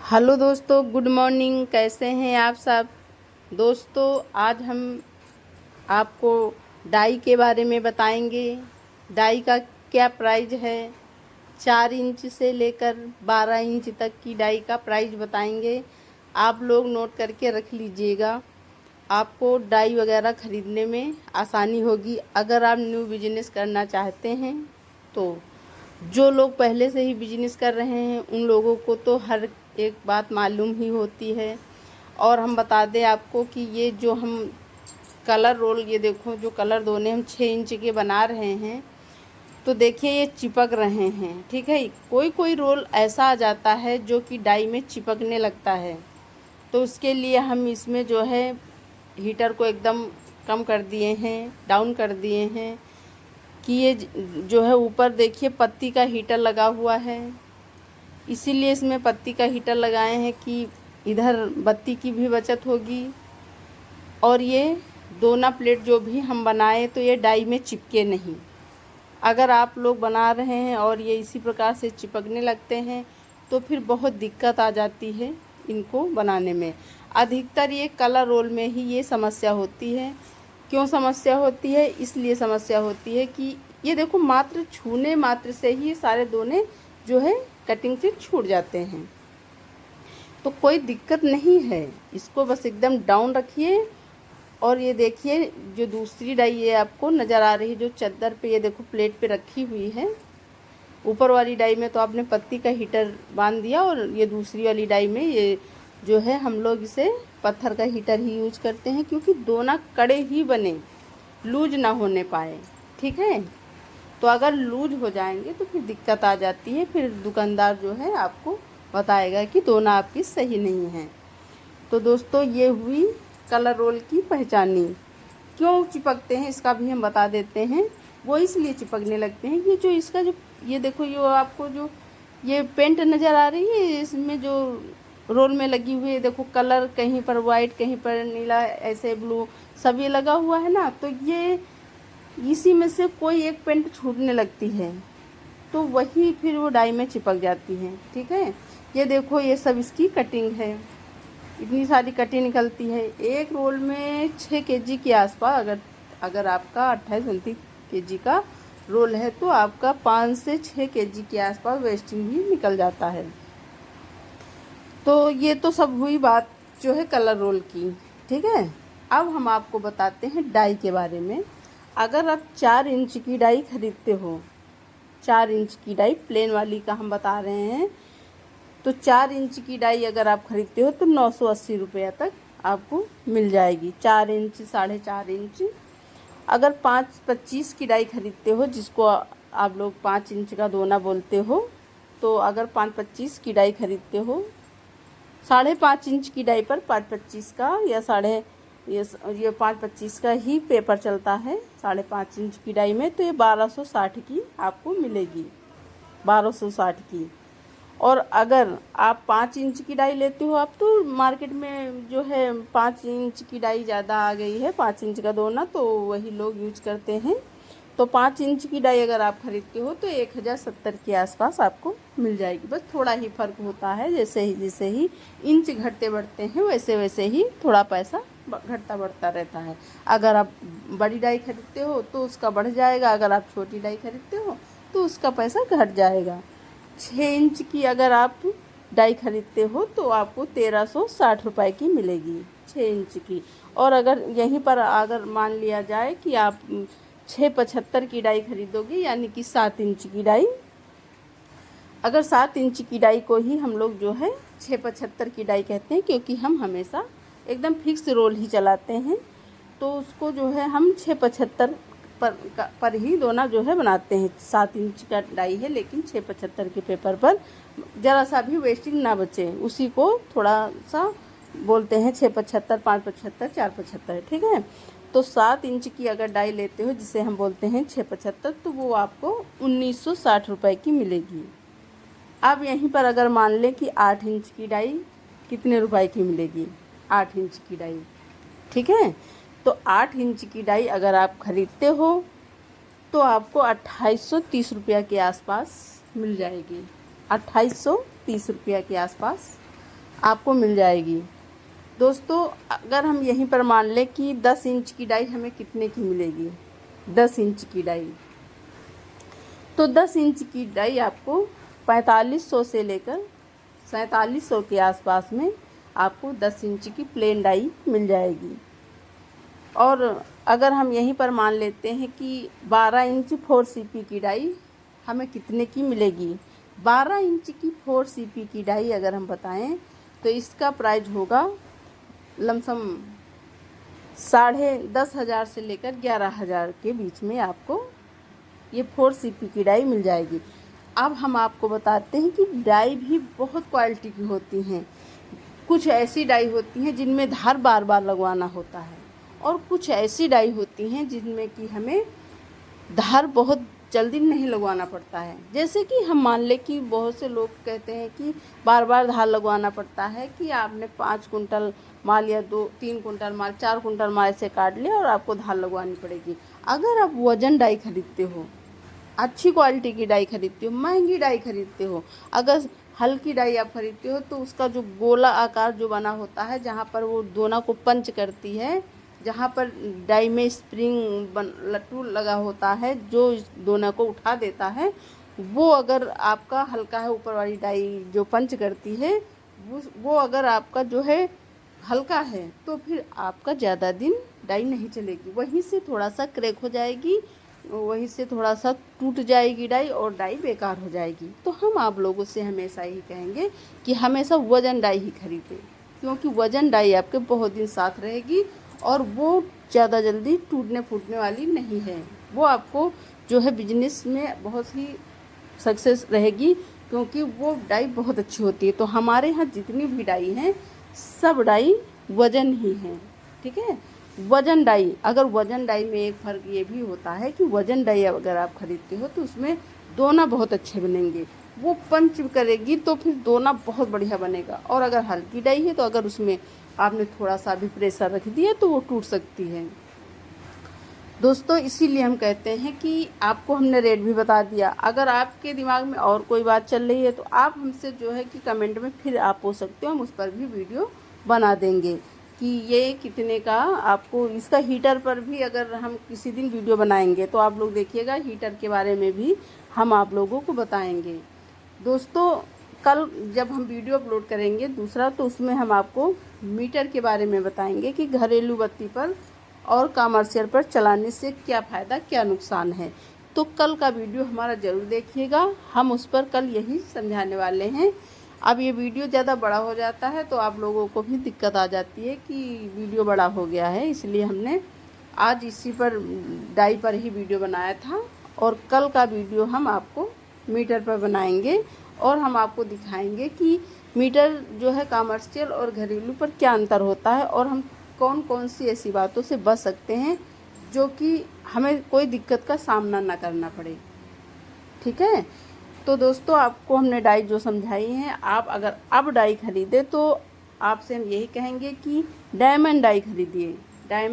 Hello दोस्तों, good morning. कैसे हैं आप सब दोस्तों? आज हम आपको डाई के बारे में बताएंगे। डाई का क्या प्राइस है। 4 इंच से लेकर 12 इंच तक की डाई का प्राइस बताएंगे। आप लोग नोट करके रख लीजिएगा। आपको डाई वगैरह ख़रीदने में आसानी होगी अगर आप न्यू बिजनेस करना चाहते हैं तो। जो लोग पहले से ही बिजनेस कर रहे हैं उन लोगों को तो हर एक बात मालूम ही होती है। और हम बता दें आपको कि ये जो हम कलर रोल, ये देखो जो कलर दोने हम 6 इंच के बना रहे हैं, तो देखिए ये चिपक रहे हैं। ठीक है, कोई कोई रोल ऐसा आ जाता है जो कि डाई में चिपकने लगता है, तो उसके लिए हम इसमें जो है हीटर को एकदम कम कर दिए हैं, डाउन कर दिए हैं कि ये जो है ऊपर देखिए पत्ती का हीटर लगा हुआ है। इसीलिए इसमें पत्ती का हीटर लगाए हैं कि इधर बत्ती की भी बचत होगी और ये दोना प्लेट जो भी हम बनाए तो ये डाई में चिपके नहीं। अगर आप लोग बना रहे हैं और ये इसी प्रकार से चिपकने लगते हैं तो फिर बहुत दिक्कत आ जाती है इनको बनाने में। अधिकतर ये कलर रोल में ही ये समस्या होती है। क्यों समस्या होती है? इसलिए समस्या होती है कि ये देखो मात्र छूने मात्र से ही सारे दोने जो है कटिंग से छूट जाते हैं। तो कोई दिक्कत नहीं है, इसको बस एकदम डाउन रखिए। और ये देखिए जो दूसरी डाई ये आपको नज़र आ रही है जो चद्दर पे, ये देखो प्लेट पे रखी हुई है। ऊपर वाली डाई में तो आपने पत्ती का हीटर बांध दिया और ये दूसरी वाली डाई में ये जो है हम लोग इसे पत्थर का हीटर ही यूज करते हैं, क्योंकि दोना कड़े ही बने, लूज ना होने पाए। ठीक है, तो अगर लूज हो जाएंगे तो फिर दिक्कत आ जाती है। फिर दुकानदार जो है आपको बताएगा कि दोना आपकी सही नहीं है। तो दोस्तों ये हुई कलर रोल की पहचानी। क्यों चिपकते हैं इसका भी हम बता देते हैं। वो इसलिए चिपकने लगते हैं कि जो इसका जो ये देखो ये आपको जो ये पेंट नज़र आ रही है, इसमें जो रोल में लगी हुई है, देखो कलर कहीं पर वाइट, कहीं पर नीला, ऐसे ब्लू सब ये लगा हुआ है ना, तो ये इसी में से कोई एक पेंट छूटने लगती है तो वही फिर वो डाई में चिपक जाती है। ठीक है, ये देखो ये सब इसकी कटिंग है। इतनी सारी कटिंग निकलती है। एक रोल में 6 केजी के आसपास, अगर आपका 28-29 केजी का रोल है तो आपका 5 से 6 केजी के आसपास वेस्टिंग भी निकल जाता है। तो ये तो सब हुई बात जो है कलर रोल की। ठीक है, अब हम आपको बताते हैं डाई के बारे में। अगर आप 4 इंच की डाई खरीदते हो, 4 इंच की डाई प्लेन वाली का हम बता रहे हैं, तो 4 इंच की डाई अगर आप खरीदते हो तो 980 रुपये तक आपको मिल जाएगी। 4 इंच, 4.5 इंच। अगर 5-25 की डाई खरीदते हो, जिसको आप लोग 5 इंच का दोना बोलते हो, तो अगर 5-25 की डाई खरीदते हो, 5.5 इंच की डाई पर 5-25 का या ये 5-25 का ही पेपर चलता है। 5.5 इंच की डाई में तो ये 1260 की आपको मिलेगी, 1260 की। और अगर आप 5 इंच की डाई लेते हो, आप तो मार्केट में जो है 5 इंच की डाई ज़्यादा आ गई है, 5 इंच का दोना तो वही लोग यूज करते हैं। तो 5 इंच की डाई अगर आप खरीदते हो तो 1070 के आसपास आपको मिल जाएगी। बस थोड़ा ही फ़र्क होता है, जैसे ही इंच घटते बढ़ते हैं वैसे वैसे ही थोड़ा पैसा घटता बढ़ता रहता है। अगर आप बड़ी डाई खरीदते हो तो उसका बढ़ जाएगा, अगर आप छोटी डाई खरीदते हो तो उसका पैसा घट जाएगा। 6 इंच की अगर आप डाई खरीदते हो तो आपको 1360 रुपये की मिलेगी 6 इंच की। और अगर यहीं पर अगर मान लिया जाए कि आप 675 की डाई खरीदोगे, यानी कि 7 इंच की डाई, अगर 7 इंच की डाई को ही हम लोग जो है 675 की डाई कहते हैं, क्योंकि हम हमेशा एकदम फिक्स रोल ही चलाते हैं, तो उसको जो है हम 675 पर ही दोना जो है बनाते हैं। 7 इंच का डाई है लेकिन 675 के पेपर पर ज़रा सा भी वेस्टिंग ना बचे, उसी को थोड़ा सा बोलते हैं 675, 575, 475। ठीक है, तो 7 इंच की अगर डाई लेते हो जिसे हम बोलते हैं 675, तो वो आपको 1960 रुपये की मिलेगी। अब यहीं पर अगर मान लें कि 8 इंच की डाई कितने रुपए की मिलेगी, 8 इंच की डाई। ठीक है, तो 8 इंच की डाई अगर आप खरीदते हो तो आपको 2830 रुपये के आसपास मिल जाएगी, 2830 रुपये के आसपास आपको मिल जाएगी। दोस्तों अगर हम यहीं पर मान लें कि 10 इंच की डाई हमें कितने की मिलेगी, 10 इंच की डाई, तो 10 इंच की डाई आपको 4500 से लेकर 4700 के आसपास में आपको 10 इंच की प्लेन डाई मिल जाएगी। और अगर हम यहीं पर मान लेते हैं कि 12 इंच 4 CP की डाई हमें कितने की मिलेगी, 12 इंच की 4 CP की डाई अगर हम बताएं तो इसका प्राइस होगा लमसम 10,500 से लेकर 11,000 के बीच में आपको ये 4 CP की डाई मिल जाएगी। अब हम आपको बताते हैं कि डाई भी बहुत क्वालिटी की होती हैं। कुछ ऐसी डाई होती हैं जिनमें धार बार बार लगवाना होता है, और कुछ ऐसी डाई होती हैं जिनमें कि हमें धार बहुत जल्दी नहीं लगवाना पड़ता है। जैसे कि हम मान लें कि बहुत से लोग कहते हैं कि बार बार धार लगवाना पड़ता है, कि आपने 5 कुंटल माल या 2-3 कुंटल माल 4 कुंटल माल से काट लिया और आपको धार लगवानी पड़ेगी। अगर आप वजन डाई खरीदते हो, अच्छी क्वालिटी की डाई खरीदते हो, महंगी डाई खरीदते हो, अगर हल्की डाई आप खरीदते हो तो उसका जो गोला आकार जो बना होता है, जहाँ पर वो दोना को पंच करती है, जहाँ पर डाई में स्प्रिंग लट्टू लगा होता है जो दोना को उठा देता है, वो अगर आपका हल्का है, ऊपर वाली डाई जो पंच करती है वो अगर आपका जो है हल्का है, तो फिर आपका ज़्यादा दिन डाई नहीं चलेगी, वहीं से थोड़ा सा क्रैक हो जाएगी, वहीं से थोड़ा सा टूट जाएगी डाई और डाई बेकार हो जाएगी। तो हम आप लोगों से हमेशा ही कहेंगे कि हमेशा वजन डाई ही खरीदें, क्योंकि वजन डाई आपके बहुत दिन साथ रहेगी और वो ज़्यादा जल्दी टूटने फूटने वाली नहीं है। वो आपको जो है बिजनेस में बहुत ही सक्सेस रहेगी, क्योंकि वो डाई बहुत अच्छी होती है। तो हमारे यहाँ जितनी भी डाई हैं सब डाई वजन ही हैं, ठीक है। वजन डाई, अगर वजन डाई में एक फ़र्क ये भी होता है कि वजन डाई अगर आप खरीदते हो तो उसमें दोना बहुत अच्छे बनेंगे, वो पंच करेगी तो फिर दोना बहुत बढ़िया बनेगा। और अगर हल्की डाई है तो अगर उसमें आपने थोड़ा सा भी प्रेशर रख दिया तो वो टूट सकती है। दोस्तों इसीलिए हम कहते हैं कि आपको हमने रेट भी बता दिया। अगर आपके दिमाग में और कोई बात चल रही है तो आप हमसे जो है कि कमेंट में फिर आप पूछ सकते हो, हम उस पर भी वीडियो बना देंगे कि ये कितने का। आपको इसका हीटर पर भी अगर हम किसी दिन वीडियो बनाएंगे तो आप लोग देखिएगा, हीटर के बारे में भी हम आप लोगों को बताएंगे। दोस्तों कल जब हम वीडियो अपलोड करेंगे दूसरा, तो उसमें हम आपको मीटर के बारे में बताएंगे कि घरेलू बत्ती पर और कमर्शियल पर चलाने से क्या फ़ायदा क्या नुकसान है। तो कल का वीडियो हमारा ज़रूर देखिएगा, हम उस पर कल यही समझाने वाले हैं। अब ये वीडियो ज़्यादा बड़ा हो जाता है तो आप लोगों को भी दिक्कत आ जाती है कि वीडियो बड़ा हो गया है, इसलिए हमने आज इसी पर डाई पर ही वीडियो बनाया था। और कल का वीडियो हम आपको मीटर पर बनाएंगे और हम आपको दिखाएंगे कि मीटर जो है कमर्शियल और घरेलू पर क्या अंतर होता है, और हम कौन कौन सी ऐसी बातों से बच सकते हैं जो कि हमें कोई दिक्कत का सामना ना करना पड़े, ठीक है। तो दोस्तों आपको हमने डाई जो समझाई है, आप अगर अब डाई खरीदे तो आपसे हम यही कहेंगे कि डायमंड डाई खरीदिए। डायमंड